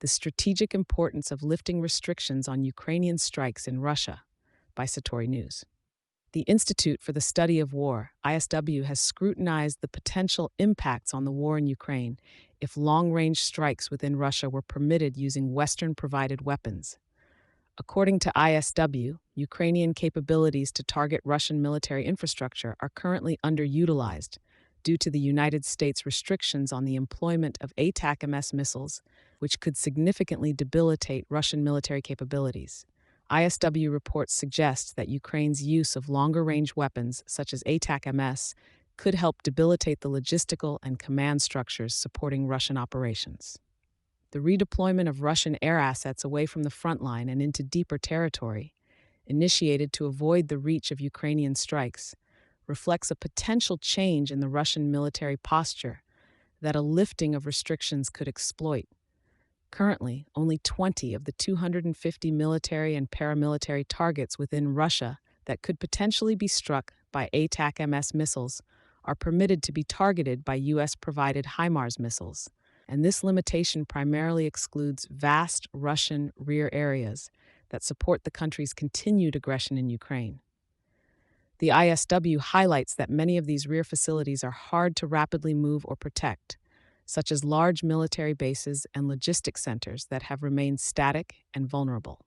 The Strategic Importance of Lifting Restrictions on Ukrainian Strikes in Russia, by Satori News. The Institute for the Study of War, ISW, has scrutinized the potential impacts on the war in Ukraine if long-range strikes within Russia were permitted using Western-provided weapons. According to ISW, Ukrainian capabilities to target Russian military infrastructure are currently underutilized due to the United States' restrictions on the employment of ATACMS missiles, which could significantly debilitate Russian military capabilities. ISW reports suggest that Ukraine's use of longer-range weapons, such as ATACMS, could help debilitate the logistical and command structures supporting Russian operations. The redeployment of Russian air assets away from the front line and into deeper territory, initiated to avoid the reach of Ukrainian strikes, reflects a potential change in the Russian military posture that a lifting of restrictions could exploit. Currently, only 20 of the 250 military and paramilitary targets within Russia that could potentially be struck by ATACMS missiles are permitted to be targeted by U.S.-provided HIMARS missiles, and this limitation primarily excludes vast Russian rear areas that support the country's continued aggression in Ukraine. The ISW highlights that many of these rear facilities are hard to rapidly move or protect, such as large military bases and logistics centers that have remained static and vulnerable.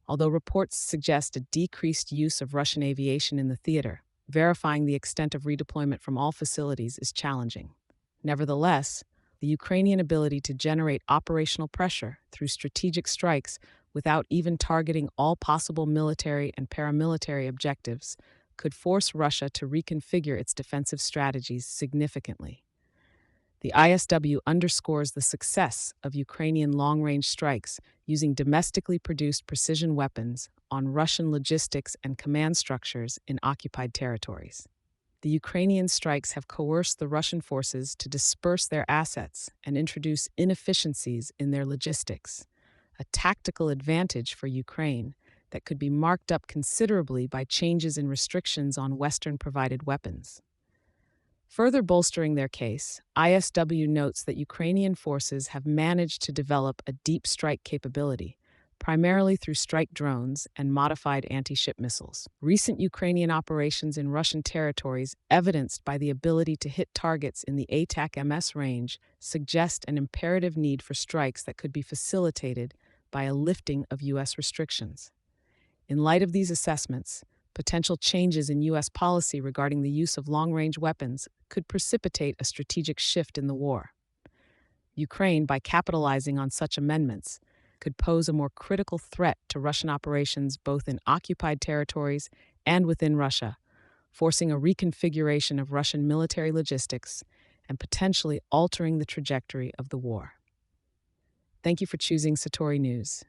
Although reports suggest a decreased use of Russian aviation in the theater, verifying the extent of redeployment from all facilities is challenging. Nevertheless, the Ukrainian ability to generate operational pressure through strategic strikes without even targeting all possible military and paramilitary objectives could force Russia to reconfigure its defensive strategies significantly. The ISW underscores the success of Ukrainian long-range strikes using domestically produced precision weapons on Russian logistics and command structures in occupied territories. The Ukrainian strikes have coerced the Russian forces to disperse their assets and introduce inefficiencies in their logistics, a tactical advantage for Ukraine that could be marked up considerably by changes in restrictions on Western-provided weapons. Further bolstering their case, ISW notes that Ukrainian forces have managed to develop a deep strike capability, primarily through strike drones and modified anti-ship missiles. Recent Ukrainian operations in Russian territories, evidenced by the ability to hit targets in the ATACMS range, suggest an imperative need for strikes that could be facilitated by a lifting of U.S. restrictions. In light of these assessments, potential changes in U.S. policy regarding the use of long-range weapons could precipitate a strategic shift in the war. Ukraine, by capitalizing on such amendments, could pose a more critical threat to Russian operations both in occupied territories and within Russia, forcing a reconfiguration of Russian military logistics and potentially altering the trajectory of the war. Thank you for choosing Satori News.